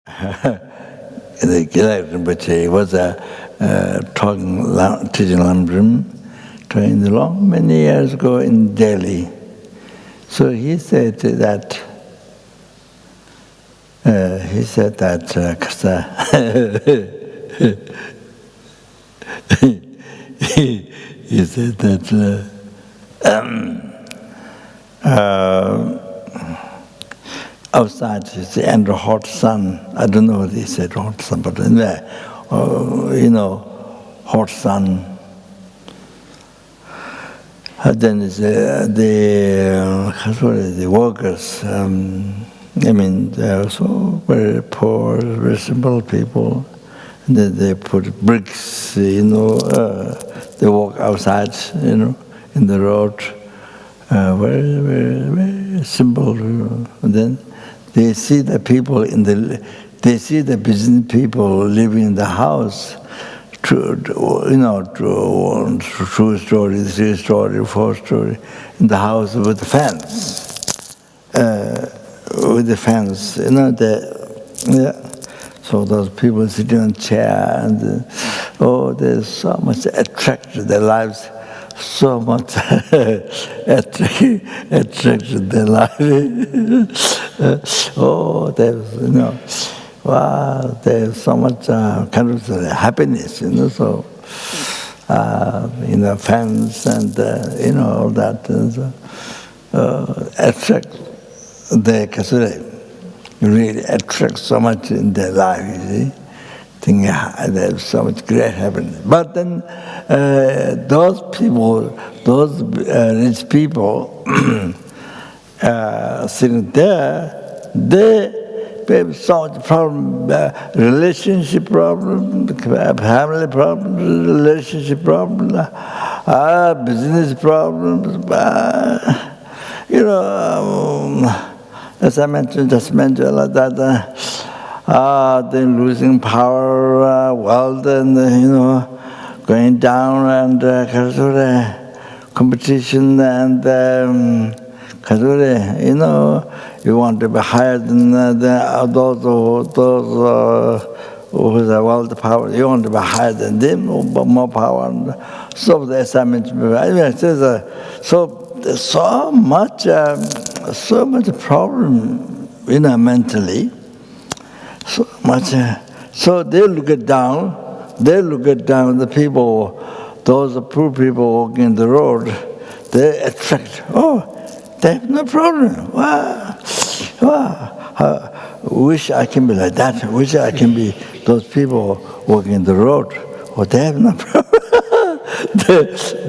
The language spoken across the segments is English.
The Gelek Rinpoche was teaching Lamdrim, many years ago in Delhi. So he said that he said that outside it's the end of hot sun. I don't know what he said, hot sun, but anyway, hot sun. And then the workers. They're also very poor, very simple people. And then they put bricks. They walk outside, in the road. Very, very, very simple. And then they see the people they see the business people living in the house, two story, 3 story, 4 story, in the house with the fence. So those people sitting on chair and there's so much attracted their lives. So much attracted their life. There's so much kind of happiness, so fans and all that attract the kasure. Really attract so much in their life, you see. There's so much great happiness. But then those people, those rich people sitting there, they have so much problem, relationship problem, family problems, relationship problems, business problems, as I just mentioned like that. Then losing power, wealth, and going down, and competition, and you want to be higher than those who have wealth, power. You want to be higher than them, but more power. And so the assignment. So there's so much problem, mentally. So much. So they look it down. The people, those poor people walking in the road, they attract. They have no problem. Wish I can be like that. Wish I can be those people walking in the road. They have no problem.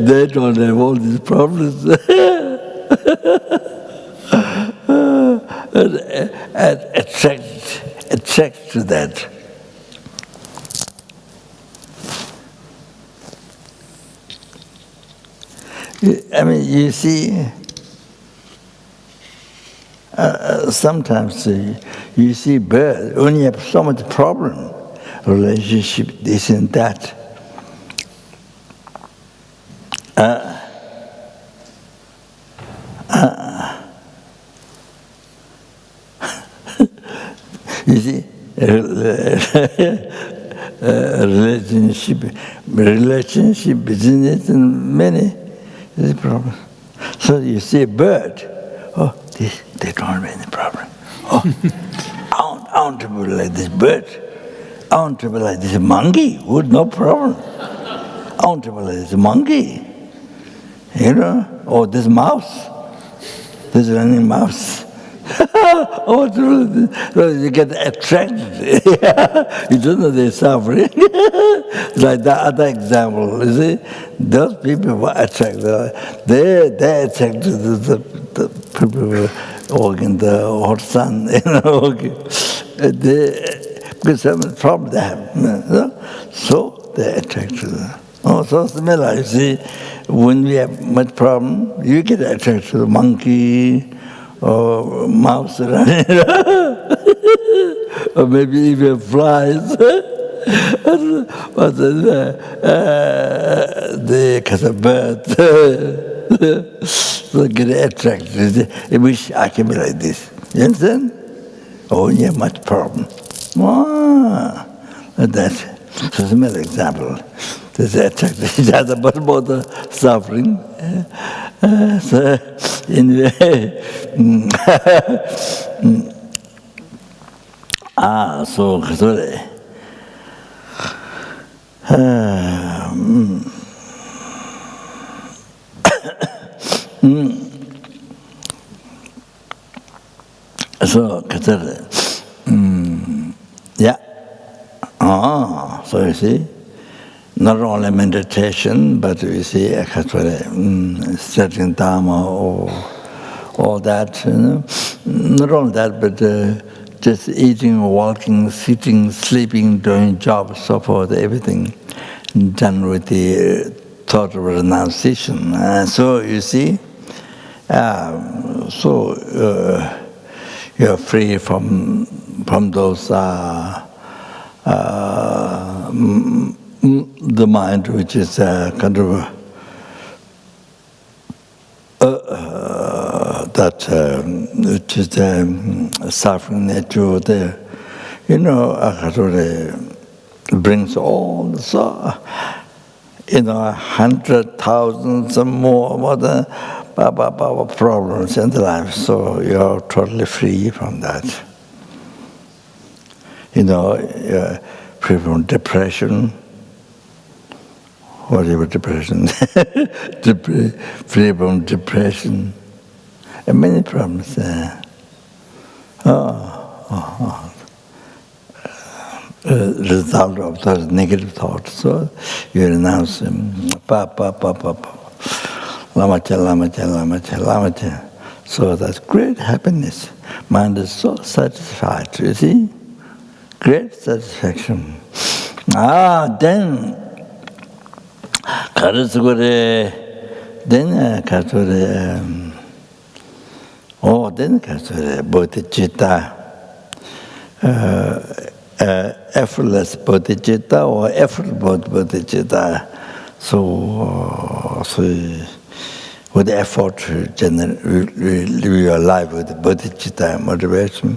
they don't have all these problems. Attract to that. You see, sometimes you see birds, when you have so much problem, relationship, this and that. You see, relationship, business, and many problems. So you see a bird, they don't have any problem. I want to be like this bird. I want to be like this monkey with no problem. I want to be like this monkey, or this mouse, this running mouse. You get attracted. You don't know they're suffering. Like the other example, you see, those people were attracted. They attracted the people who walk in the hot sun, because some problem they have. So they attracted. So similar, you see, when we have much problem, you get attracted to the monkey, or mouse running around, or maybe even flies. But the kind of bird, so get attracted. I wish I can be like this. You understand? Oh, yeah, much problem. That. So it's another example. This attract each other, but both are suffering. So anyway, so sorry. So yeah. So you see, not only meditation, but you see, studying Dharma or all that. Not only that, but just eating, walking, sitting, sleeping, doing jobs, so forth, everything done with the thought of renunciation. So you see, you're free from those the mind, which is kind of which is suffering nature. Brings all the 100,000 and more than problems in the life. So you're totally free from that. You're free from depression. Whatever depression, free from depression, and many problems. Result of those negative thoughts. So you renounce them. Lama. So that's great happiness. Mind is so satisfied. You see, great satisfaction. Then. Then bodhicitta, effortless bodhicitta or effortful bodhicitta. So with effort, live your life with bodhicitta motivation.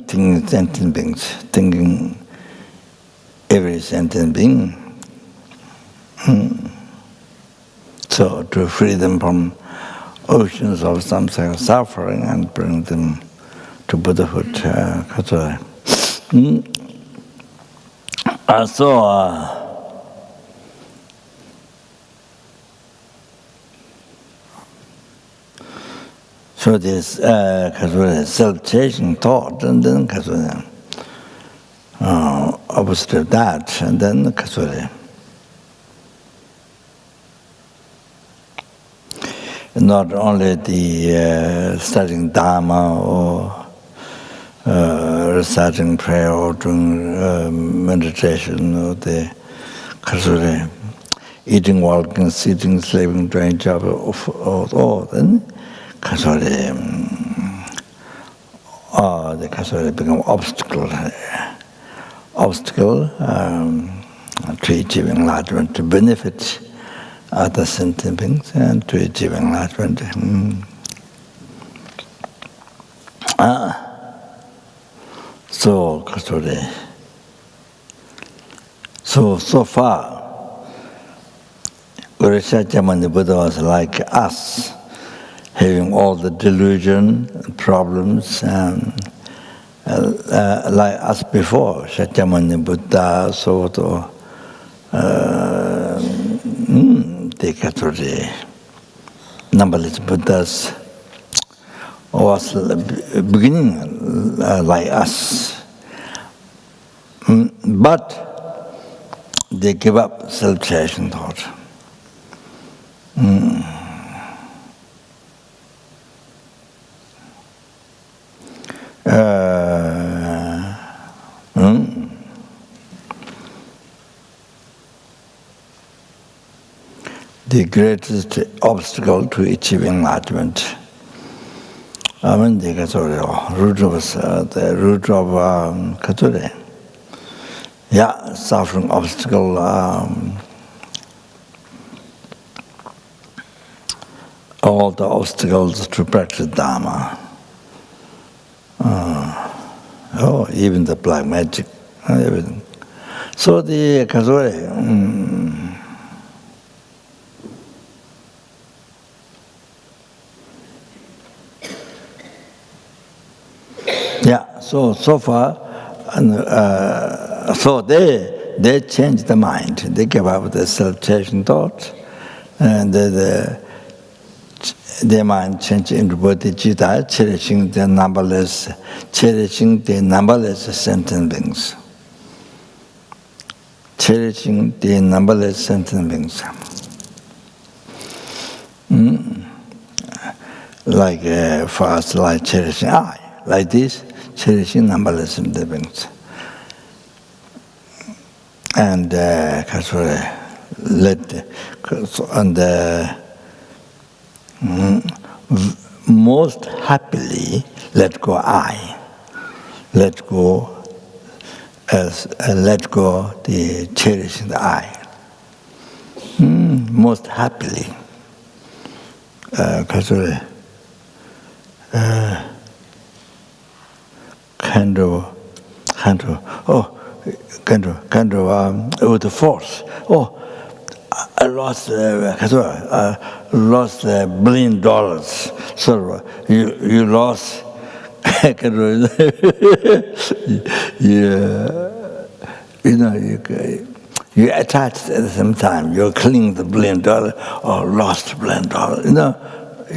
Thinking sentient beings, thinking every sentient being. So to free them from oceans of samsara suffering and bring them to Buddhahood. So this self-cherishing thought, and then opposite of that, and then not only the studying Dharma or reciting prayer or doing meditation or the eating, walking, sitting, sleeping, doing job, all then the become obstacle to achieving enlightenment, to benefit other sentient beings and to achieve enlightenment. So far, Guru Shakyamuni Buddha was like us, having all the delusion, problems, and like us before, Shakyamuni Buddha, Soto, the numberless Buddhas, was beginning like us. But they give up self-cherishing thought. The greatest obstacle to achieving enlightenment. I mean, the root of Kature. Yeah, suffering obstacle all the obstacles to practice Dharma. Even the black magic, everything. So the Kazore, so far, so they changed the mind. They gave up the self-cherishing thought, and their mind changed into bodhicitta, cherishing the numberless sentient beings. Cherishing the numberless sentient beings. Like for us, like cherishing I, like this, cherishing numberless sentient beings. And most happily let go I, let go the cherishing the I. Most happily, with the force. I lost $1 billion. So you lost. You attached at the same time. You're clinging the $1 billion or lost $1 billion.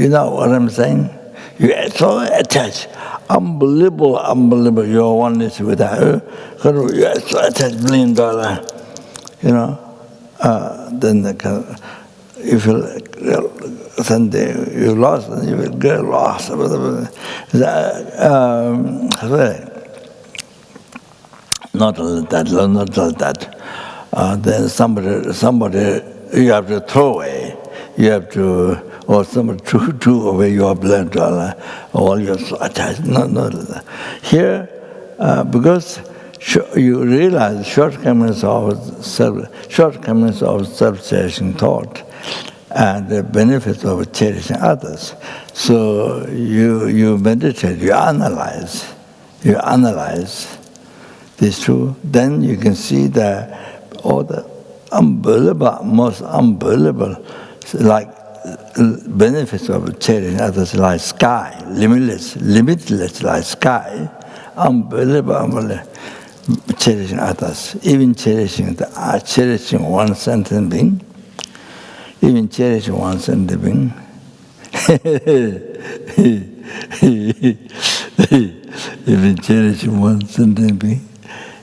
You know what I'm saying? You're so attached. Unbelievable. Your oneness with that. You're so attached, $1 billion. Then if someday you lost, then you will get lost. Not only that. Then somebody you have to throw away. You have to, or somebody threw away your $1 billion, all your attached. No. Here, because you realize shortcomings of self-cherishing thought and the benefits of cherishing others. So you meditate, you analyze these two, then you can see all the most unbelievable, like benefits of cherishing others, like sky, limitless like sky, unbelievable. Cherishing others, even cherishing one sentient being, even cherishing one sentient being,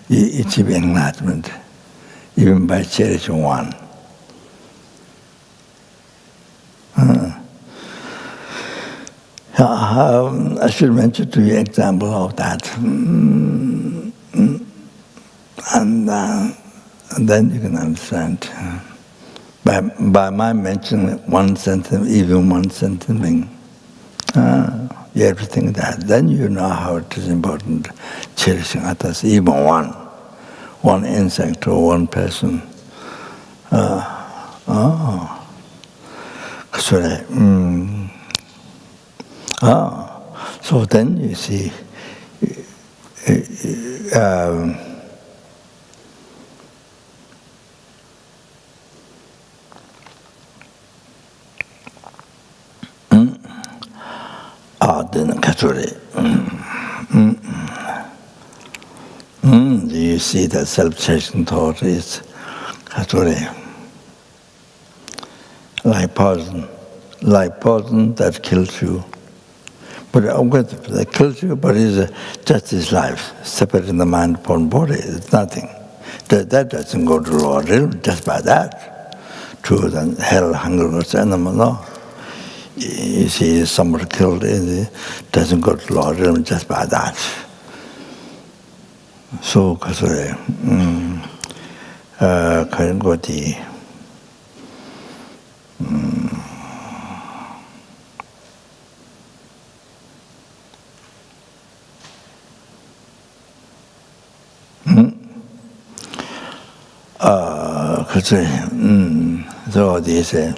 achieve enlightenment, even by cherishing one. I should mention to you an example of that. And then you can understand. By my mentioning one sentence, even one sentence being, you have to think that. Then you know how it is important cherishing others, even one insect or one person. So then you see. You see that self-cherishing thought is like poison that kills you. But that kills you, but it's just this life, separating the mind from body. It's nothing. That doesn't go to lower realm just by that. To the hell, hunger, or animal, no. You see somebody killed, it doesn't go to lower realm just by that. So, can go the so they say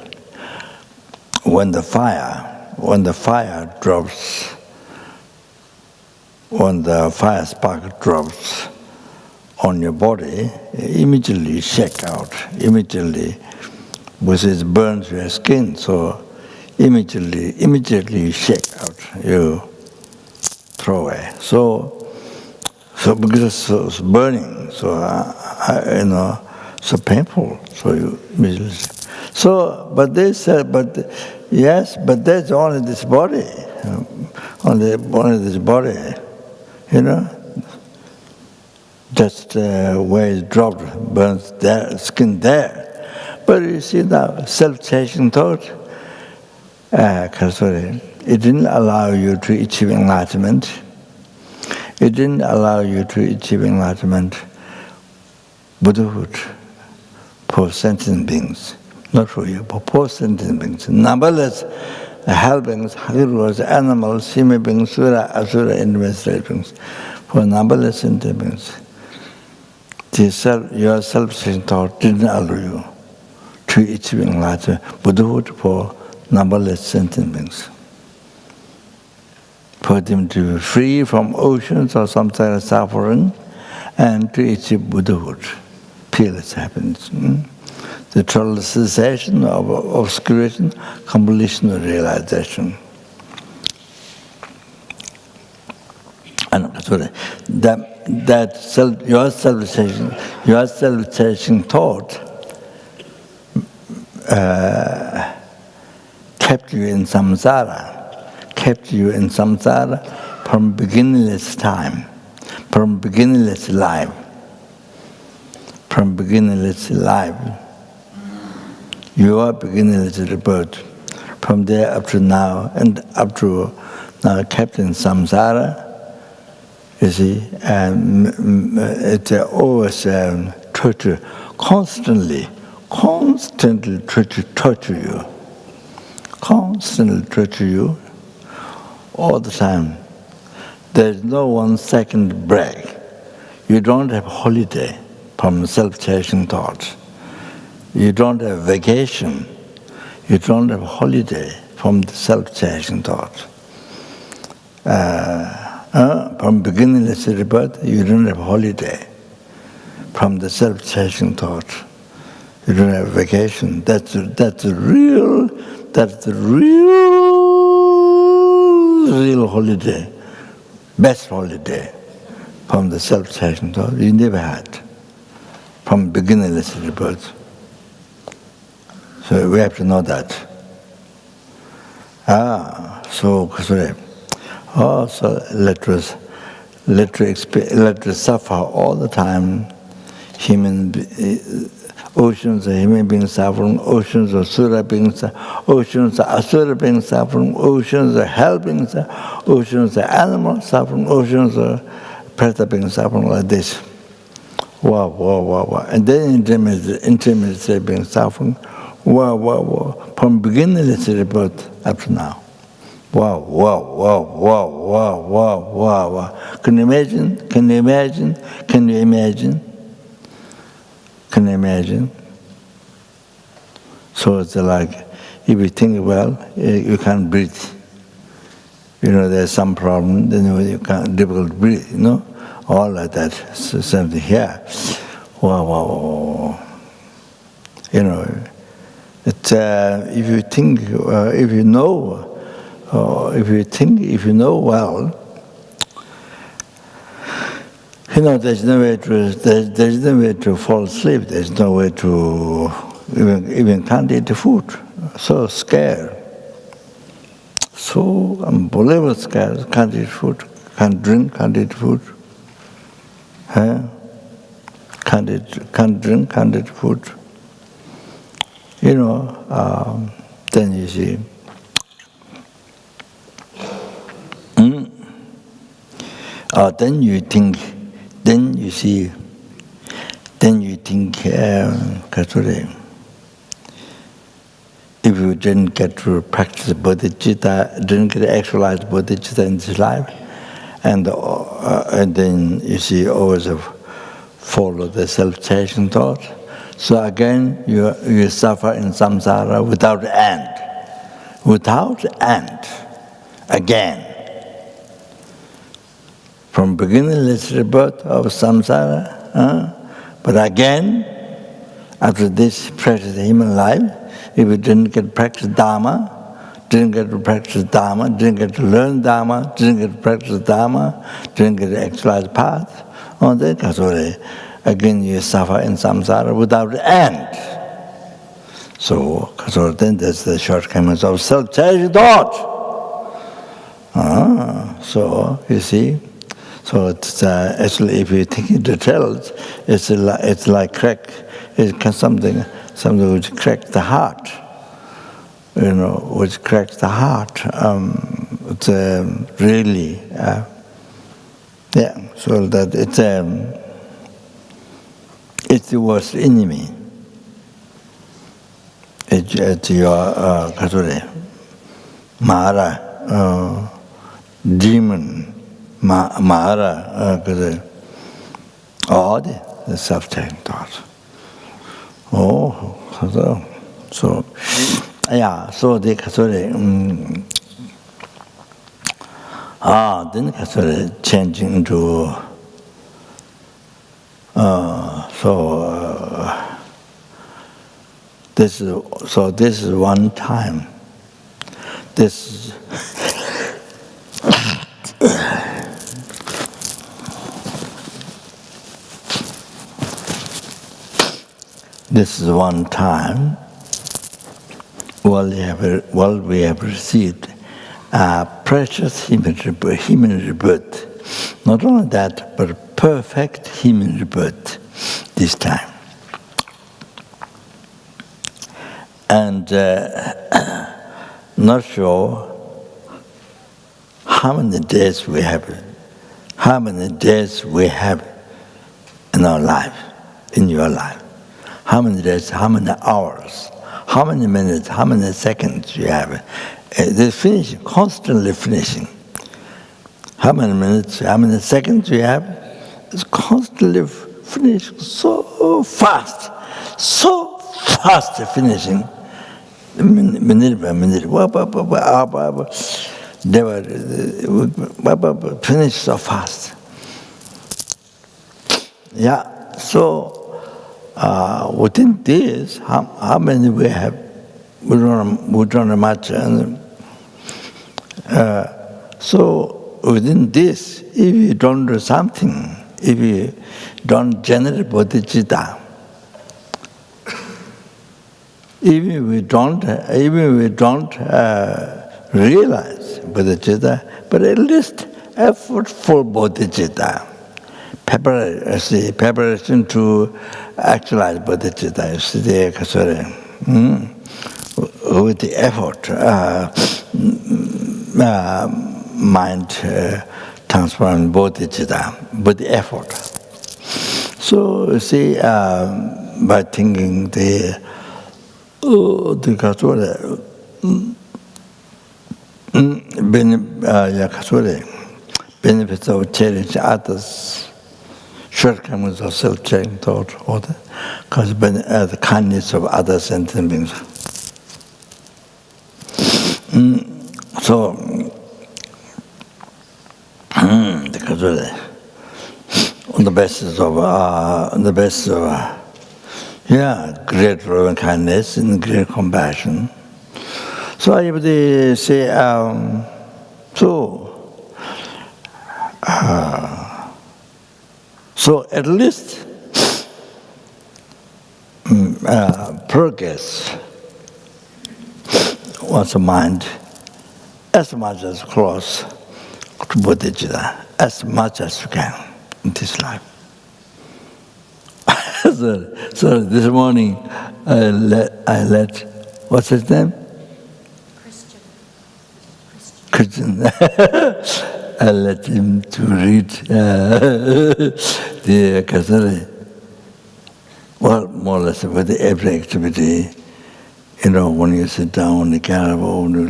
when the fire drops, when the fire spark drops on your body, immediately shake out, immediately, because it burns your skin, so immediately you shake out, you throw away. So because it's burning, so so painful, so you immediately. So, but they said, yes, but that's only this body, only this body, just where it dropped, burns there, skin there. But you see now, self-cherishing thought, it didn't allow you to achieve enlightenment. It didn't allow you to achieve enlightenment, Buddhahood, for sentient beings. Not for you, but for sentient beings. Numberless hell beings, heroes, animals, human beings, sura, asura, individual beings. For numberless sentient beings. Your self-cherishing thought didn't allow you to achieve enlightenment, Buddhahood for numberless sentient beings. For them to be free from oceans or some kind of suffering and to achieve Buddhahood, peerless happiness. The total cessation of obscuration, completion of realization. And your self-cherishing thought kept you in samsara from beginningless time, from beginningless life. You are beginningless rebirth. From there up to now, and up to now kept in samsara, you see, and it's always torture, constantly torture you, all the time. There's no 1 second break. You don't have holiday from self-cherishing thoughts. You don't have vacation. You don't have holiday from the self-cherishing thoughts. From beginningless rebirth, you don't have holiday from the self-cherishing thoughts. You don't have vacation. That's the real holiday, best holiday from the self-cherishing thought you never had from beginningless rebirth. So we have to know that. So let us suffer all the time. Oceans of human beings suffering, oceans of sura beings, oceans of asura beings suffering, oceans of hell beings, oceans of animals suffering, oceans of preta beings suffering, like this. Wow. And then intermediate beings suffering, wow. From beginningless rebirth up to now. Wow. Can you imagine? So it's like, if you think well, you can't breathe. There's some problem, then you can't difficult to breathe, all like that. So something here. Wow. It's, if you think, if you know well, there's no way to fall asleep. There's no way to even can't eat the food. So scared. So unbelievable scared. Can't eat food. Can't drink. Can't eat food. Can't drink. Can't eat food. Then you see. Then you think. Then you think, if you didn't get to practice bodhicitta, didn't get to actualize bodhicitta in this life, and then you see always follow the self-cherishing thought. So again, you suffer in samsara without end. without end, again. From beginningless rebirth of samsara, but again, after this practice human life, if we didn't get to practice Dharma, didn't get to practice Dharma, didn't get to learn Dharma, didn't get to practice Dharma, didn't get to actualize path, then again you suffer in samsara without end. So then there's the shortcomings of self-cherishing thought. So you see, so it's actually, if you think in details, it's like crack. It's something which cracks the heart. Which cracks the heart. It's really, So that it's the worst enemy. It's your Mara, demon, Mara, all the self-cherishing thoughts. So then changing into this is one time. This is one time while we have received precious human rebirth. Not only that, but perfect human rebirth this time. And not sure how many days we have in our life, in your life. How many days, how many hours, how many minutes, how many seconds you have. They're finishing, constantly finishing. How many minutes, how many seconds you have, it's constantly finishing so fast finishing. Minute by minute, they were finished so fast. So within this, how many we have? We don't have much. So within this, if you don't do something, if you don't generate bodhicitta, even we don't realize bodhicitta, but at least effortful bodhicitta, preparation to actualize bodhicitta. You see there, with the effort, mind transform bodhicitta, with the effort. So you see, by thinking benefits of cherishing others, shortcomings of self-cherishing thought, because the kindness of other sentient beings. So, on the basis of great loving kindness and great compassion. So I would say, so at least progress one's mind as much as close to bodhicitta, as much as you can in this life. So this morning I let what's his name? Christian. I let him to read the Kasari. Well, more or less with every activity, when you sit down on the carnival, when you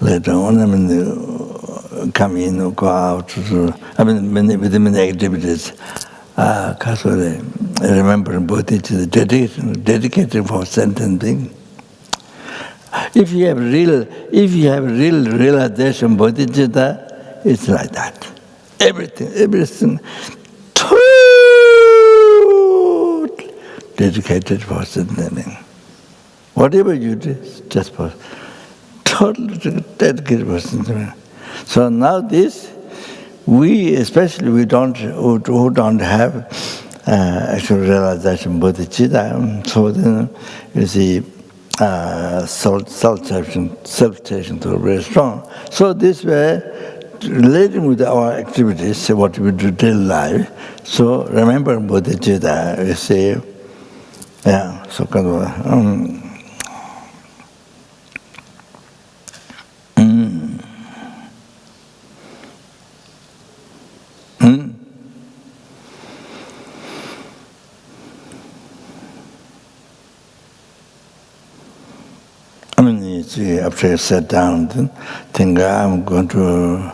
lay down, come in or go out. With many activities. Kasari, remembering bodhicitta, dedicated for sentient being. If you have real realization bodhicitta, it's like that. Everything totally dedicated for sitting. Whatever you do, just for totally dedicated for sitting. So now this, we especially who don't have actual realization bodhicitta, so then you see self-cherishing to very strong. So this way, relating with our activities, what we do daily life, so remember bodhicitta, you see, yeah, so kind of, after you sit down, think I'm going to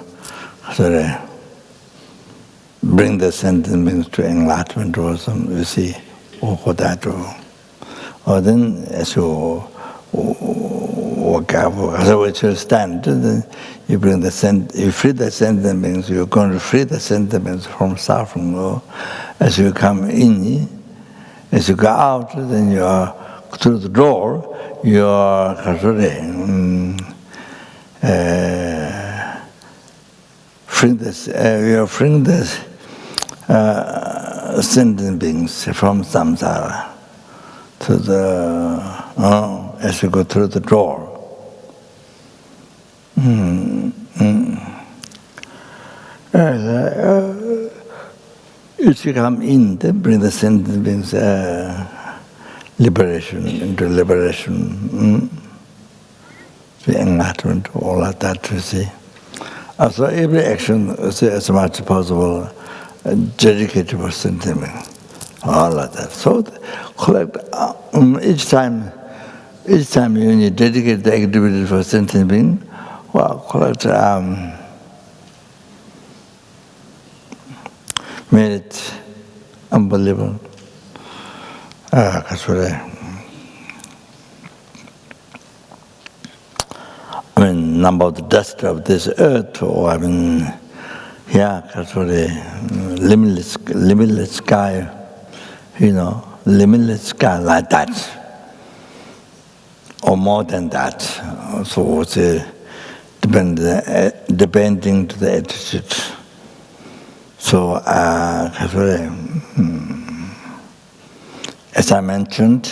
bring the sentiments to enlightenment or some, you see, or that, or then as you walk up, as you stand, then you bring you free the sentiments, you're going to free the sentiments from suffering, or as you come in, as you go out, then you are through the door, you are freeing the sentient beings from samsara to the as you go through the door. If you come in, then bring the sentient beings liberation, into liberation, the enlightenment, all of that, you see. So every action, as much as possible, dedicated for sentiment, all of that. So collect each time you need dedicate the activity for sentiment, well, collect merit, unbelievable. Number of the dust of this earth, or limitless sky, limitless sky like that, or more than that. So it's depending to the attitude. So, as I mentioned,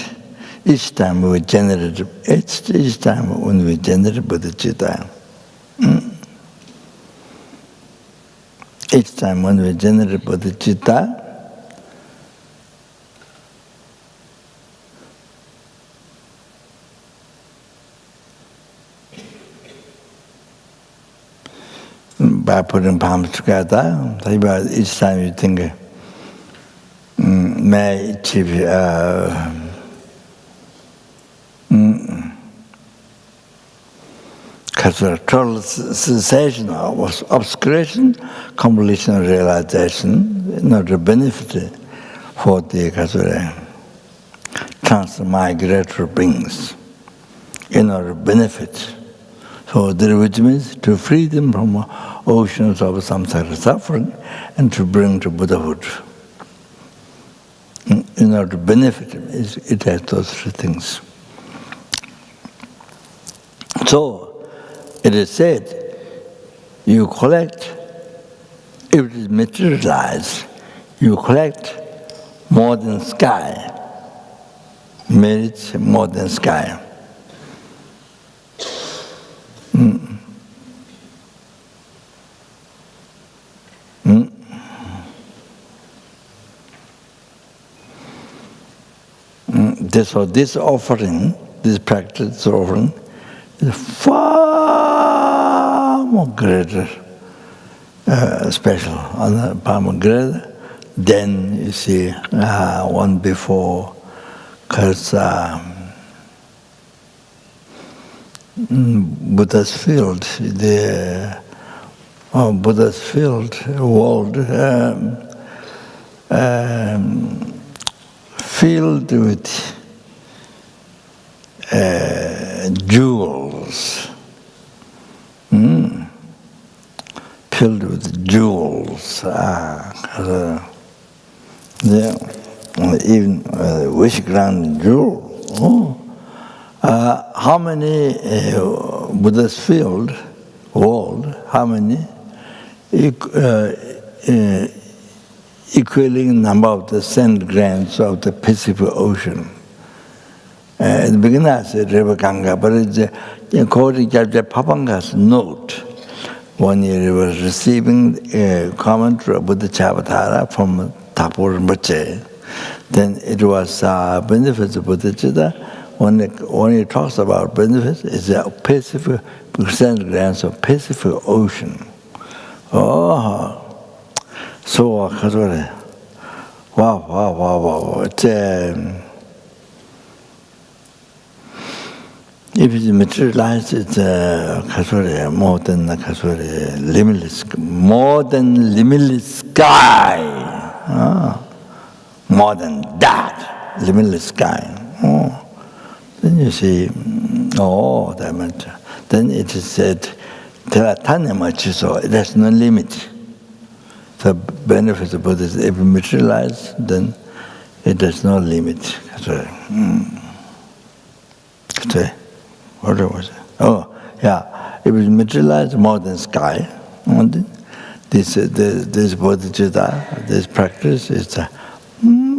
each time we generate bodhicitta, each time when we generate bodhicitta, by putting palms together, each time you think, may I achieve total cessation of obscuration, completion of realization, in order to benefit for the transmigratory beings, in order to benefit. So which means to free them from oceans of samsara suffering and to bring to Buddhahood. In order to benefit them, it has those three things. So, it is said, you collect, if it is materialized, you collect more than sky, merits more than sky. So this offering, this practice offering, is far more greater, special, far more greater than you see one before, because Buddha's field, the Buddha's field world, filled with jewels. Filled with jewels. Even wish ground jewel. How many Buddhas filled world? How many? Equaling number of the sand grains of the Pacific Ocean. At the beginning I said River Ganga, but it's according to the Papanga's note. One year he was receiving a commentary about the Chavatara from Thapur Rinpoche. Then it was benefits of Buddhicitta. When he talks about benefits, it's a Pacific sand grains of Pacific Ocean. So, wow. If it's materialized, it's more than limitless sky. More than that, limitless sky. Then you see, that much. Then it is said, there's no limit. The benefits of Buddhism, if materialized, then it has no limit. What was it? It was materialized more than sky. This bodhicitta, this practice is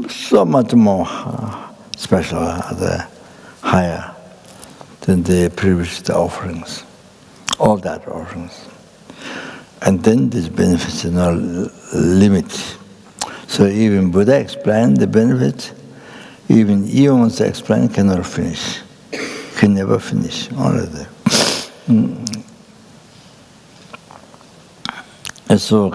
so much more special, higher than the previous offerings, all that offerings. And then these benefits are no limit. So even Buddha explained the benefits, even eons explained cannot finish. Can never finish. Only there. So,